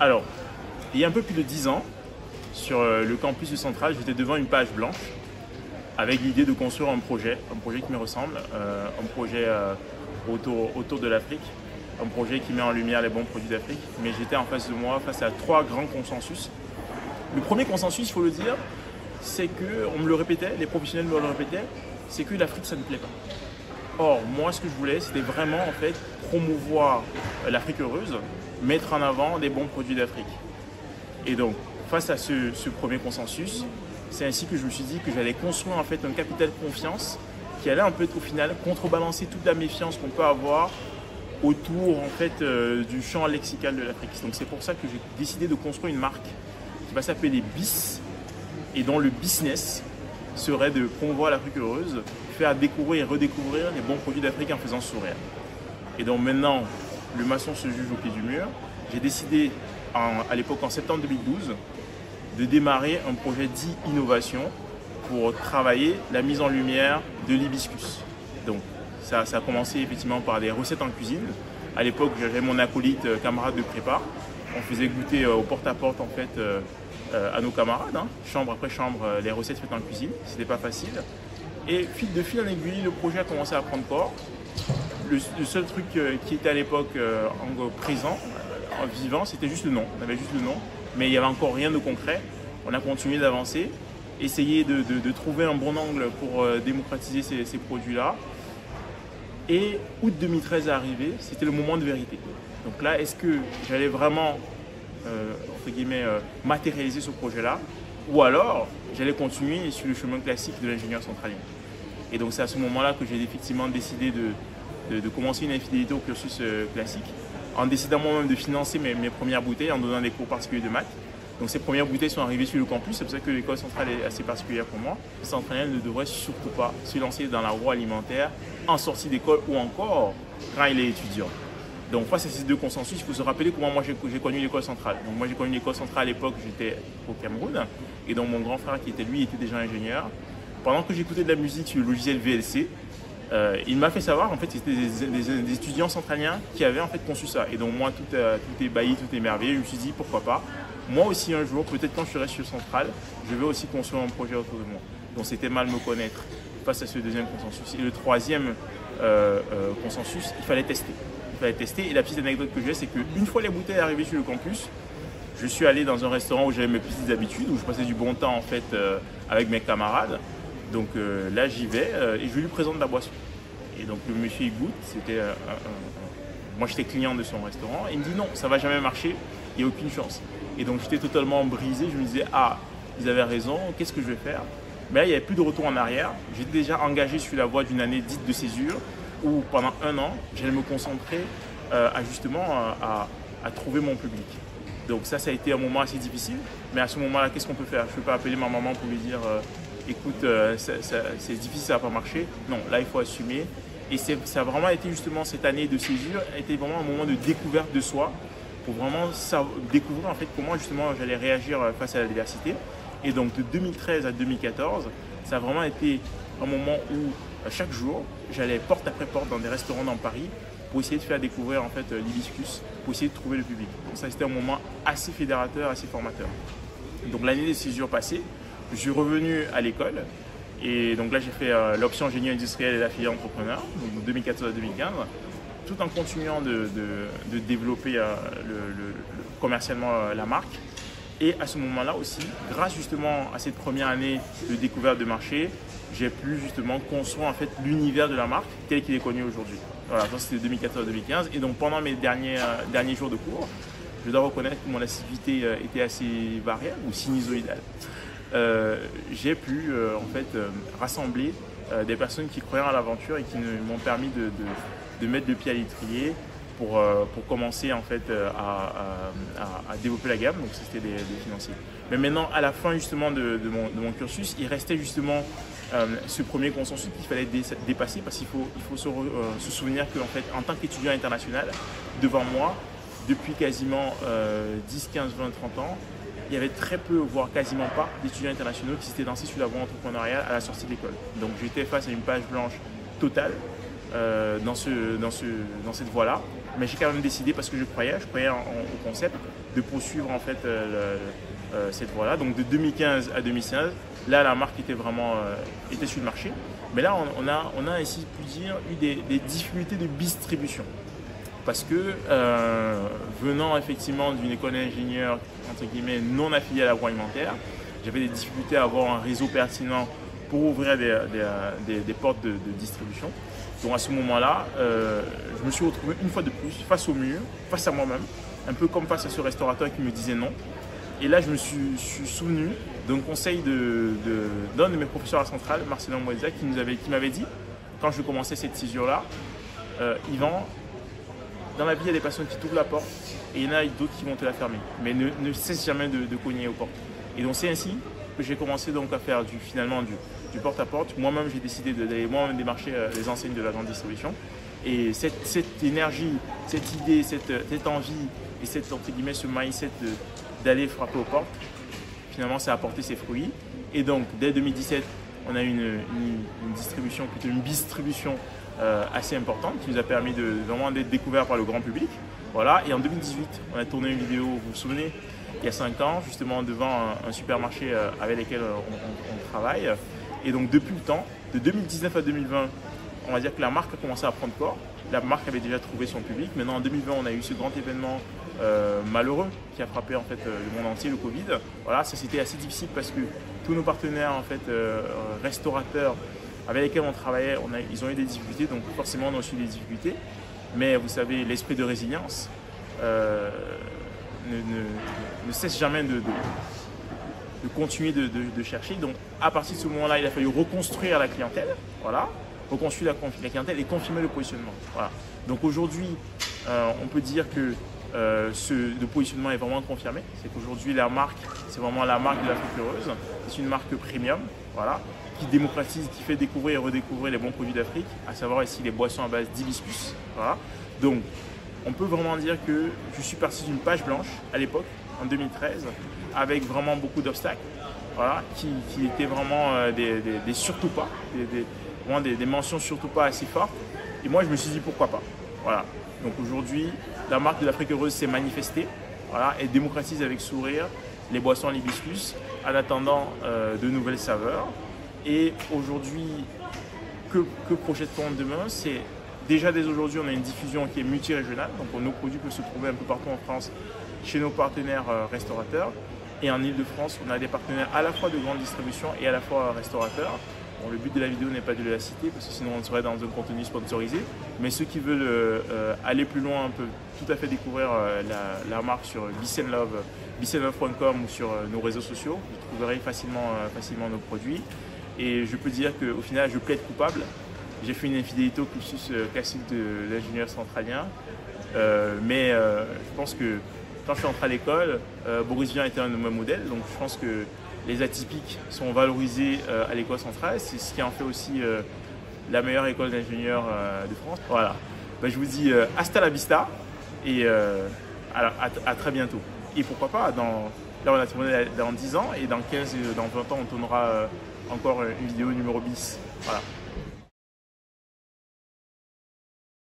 Alors, il y a un peu plus de 10 ans, sur le campus de Centrale, j'étais devant une page blanche avec l'idée de construire un projet qui me ressemble, un projet autour de l'Afrique, un projet qui met en lumière les bons produits d'Afrique. Mais j'étais en face de moi, face à trois grands consensus. Le premier consensus, il faut le dire, c'est que, on me le répétait, les professionnels me le répétaient, c'est que l'Afrique, ça ne me plaît pas. Or, moi, ce que je voulais, c'était vraiment en fait promouvoir l'Afrique heureuse, mettre en avant des bons produits d'Afrique. Et donc, face à ce premier consensus, c'est ainsi que je me suis dit que j'allais construire en fait un capital confiance qui allait un peu au final contrebalancer toute la méfiance qu'on peut avoir autour en fait du champ lexical de l'Afrique. Donc c'est pour ça que j'ai décidé de construire une marque qui va s'appeler BIS et dont le business serait de promouvoir l'Afrique heureuse, faire découvrir et redécouvrir les bons produits d'Afrique en faisant sourire. Et donc maintenant, le maçon se juge au pied du mur. J'ai décidé à l'époque en septembre 2012 de démarrer un projet dit innovation pour travailler la mise en lumière de l'hibiscus. Donc ça a commencé effectivement par des recettes en cuisine. À l'époque, j'avais mon acolyte camarade de prépa. On faisait goûter au porte-à-porte en fait à nos camarades, hein, chambre après chambre, les recettes faites en cuisine. C'était pas facile. Et de fil en aiguille, le projet a commencé à prendre corps. Le seul truc qui était à l'époque présent, vivant, c'était juste le nom. On avait juste le nom, mais il n'y avait encore rien de concret. On a continué d'avancer, essayer de trouver un bon angle pour démocratiser ces produits-là. Et août 2013 est arrivé, c'était le moment de vérité. Donc là, est-ce que j'allais vraiment, entre guillemets, matérialiser ce projet-là, ou alors j'allais continuer sur le chemin classique de l'ingénieur centralien. Et donc c'est à ce moment-là que j'ai effectivement décidé de commencer une infidélité au cursus classique, en décidant moi-même de financer mes premières bouteilles, en donnant des cours particuliers de maths. Donc ces premières bouteilles sont arrivées sur le campus, c'est pour ça que l'école centrale est assez particulière pour moi. Le centralien ne devrait surtout pas se lancer dans l'agroalimentaire en sortie d'école ou encore quand il est étudiant. Donc face à ces deux consensus, il faut se rappeler comment moi j'ai connu l'école centrale. Donc moi j'ai connu l'école centrale à l'époque, j'étais au Cameroun, et donc mon grand frère qui était lui était déjà ingénieur. Pendant que j'écoutais de la musique sur le logiciel VLC, il m'a fait savoir en fait que c'était des étudiants centraliens qui avaient en fait conçu ça. Et donc moi tout est bailli, tout est merveilleux. Je me suis dit pourquoi pas. Moi aussi un jour, peut-être quand je serai sur Centrale, je vais aussi construire un projet autour de moi. Donc c'était mal me connaître face à ce deuxième consensus. Et le troisième consensus, il fallait tester. Il fallait tester. Et la petite anecdote que j'ai, c'est qu'une fois les bouteilles arrivées sur le campus, je suis allé dans un restaurant où j'avais mes petites habitudes, où je passais du bon temps en fait avec mes camarades. Donc là j'y vais et je lui présente la boisson. Et donc le monsieur il goûte, moi j'étais client de son restaurant, et il me dit non, ça va jamais marcher, il n'y a aucune chance. Et donc j'étais totalement brisé, je me disais ah, ils avaient raison, qu'est-ce que je vais faire? Mais là il n'y avait plus de retour en arrière, j'étais déjà engagé sur la voie d'une année dite de césure, où pendant un an j'allais me concentrer à trouver mon public. Donc ça a été un moment assez difficile, mais à ce moment-là, qu'est-ce qu'on peut faire? Je ne peux pas appeler ma maman pour lui dire écoute, c'est difficile, ça ne va pas marcher. Non, là il faut assumer. Et ça a vraiment été justement cette année de césure, a été vraiment un moment de découverte de soi, pour vraiment découvrir en fait comment justement j'allais réagir face à l'adversité. Et donc de 2013 à 2014, ça a vraiment été un moment où chaque jour, j'allais porte après porte dans des restaurants dans Paris pour essayer de faire découvrir en fait l'hibiscus, pour essayer de trouver le public. Donc ça c'était un moment assez fédérateur, assez formateur. Donc l'année de césure passée, je suis revenu à l'école et donc là j'ai fait l'option génie industriel et la filière entrepreneur, donc de 2014 à 2015, tout en continuant de développer commercialement la marque. Et à ce moment-là aussi, grâce justement à cette première année de découverte de marché, j'ai pu justement construire en fait l'univers de la marque tel qu'il est connu aujourd'hui. Voilà, c'était 2014-2015. Et donc pendant mes derniers jours de cours, je dois reconnaître que mon activité était assez variable ou sinusoïdale. J'ai pu en fait rassembler des personnes qui croyaient à l'aventure et qui m'ont permis de mettre le pied à l'étrier pour commencer en fait à développer la gamme. Donc c'était des financiers. Mais maintenant, à la fin justement de mon cursus, il restait justement ce premier consensus qu'il fallait dépasser, parce qu'il faut se souvenir qu'en fait, en tant qu'étudiant international, devant moi, depuis quasiment 10, 15, 20, 30 ans, il y avait très peu, voire quasiment pas, d'étudiants internationaux qui s'étaient lancés sur la voie entrepreneuriale à la sortie de l'école. Donc j'étais face à une page blanche totale dans cette voie-là. mais j'ai quand même décidé, parce que je croyais au concept, de poursuivre en fait cette voie-là. Donc de 2015 à 2016, là la marque était vraiment était sur le marché. Mais là on a ainsi pu dire eu des difficultés de distribution. Parce que venant effectivement d'une école d'ingénieur entre guillemets non affiliée à l'agroalimentaire, j'avais des difficultés à avoir un réseau pertinent pour ouvrir des portes de distribution. Donc à ce moment-là, je me suis retrouvé une fois de plus face au mur, face à moi-même, un peu comme face à ce restaurateur qui me disait non. Et là, je me suis souvenu d'un conseil d'un de mes professeurs à la centrale, Marcelin Moïse, qui m'avait dit, quand je commençais cette césure-là, Yvan, dans la vie, il y a des personnes qui t'ouvrent la porte et il y en a d'autres qui vont te la fermer. Mais ne cesse jamais de cogner aux portes. Et donc c'est ainsi que j'ai commencé donc à faire finalement du porte-à-porte. Moi-même, j'ai décidé d'aller moi-même démarcher les enseignes de la grande distribution. Et cette énergie, cette idée, cette envie et entre guillemets, ce mindset d'aller frapper aux portes, finalement, ça a apporté ses fruits. Et donc, dès 2017, on a eu une distribution, plutôt une distribution assez importante qui nous a permis de vraiment d'être découvert par le grand public. Voilà. Et en 2018, on a tourné une vidéo, vous vous souvenez, il y a 5 ans, justement devant un supermarché avec lequel on travaille. Et donc depuis le temps, de 2019 à 2020, on va dire que la marque a commencé à prendre corps. La marque avait déjà trouvé son public. Maintenant en 2020, on a eu ce grand événement malheureux qui a frappé en fait le monde entier, le Covid. Voilà, ça c'était assez difficile parce que tous nos partenaires en fait restaurateurs avec lesquels on travaillait, ils ont eu des difficultés, donc forcément on a aussi des difficultés. Mais vous savez, l'esprit de résilience ne cesse jamais de continuer de chercher. Donc à partir de ce moment-là, il a fallu reconstruire la clientèle, voilà, reconstruire la clientèle et confirmer le positionnement. Voilà. Donc aujourd'hui, on peut dire que le positionnement est vraiment confirmé. C'est qu'aujourd'hui la marque, c'est vraiment la marque de l'Afrique heureuse. C'est une marque premium, voilà, qui démocratise, qui fait découvrir et redécouvrir les bons produits d'Afrique, à savoir ici les boissons à base d'hibiscus. Voilà. Donc on peut vraiment dire que je suis parti d'une page blanche à l'époque, en 2013, avec vraiment beaucoup d'obstacles, voilà, qui étaient vraiment des surtout pas, des mentions surtout pas assez fortes. Et moi, je me suis dit pourquoi pas. Voilà. Donc aujourd'hui, la marque de l'Afrique heureuse s'est manifestée, voilà, et démocratise avec sourire les boissons à l'hibiscus en attendant de nouvelles saveurs. Et aujourd'hui, que projette-t-on demain? C'est déjà dès aujourd'hui, on a une diffusion qui est multirégionale, donc nos produits peuvent se trouver un peu partout en France chez nos partenaires restaurateurs. Et en Ile-de-France, on a des partenaires à la fois de grande distribution et à la fois restaurateurs. Bon, le but de la vidéo n'est pas de la citer parce que sinon on serait dans un contenu sponsorisé. Mais ceux qui veulent aller plus loin peuvent tout à fait découvrir la marque sur bissenlove.com ou sur nos réseaux sociaux. Vous trouverez facilement nos produits. Et je peux dire qu'au final, je plaide coupable. J'ai fait une infidélité au cursus classique de l'ingénieur centralien. Mais je pense que quand je suis entré à l'école, Boris Vian était un de mes modèles. Donc je pense que les atypiques sont valorisés à l'école centrale. C'est ce qui en fait aussi la meilleure école d'ingénieurs de France. Voilà. Ben, je vous dis hasta la vista et à très bientôt. Et pourquoi pas, là on a tourné dans 10 ans et dans 15, dans 20 ans on tournera encore une vidéo numéro bis. Voilà.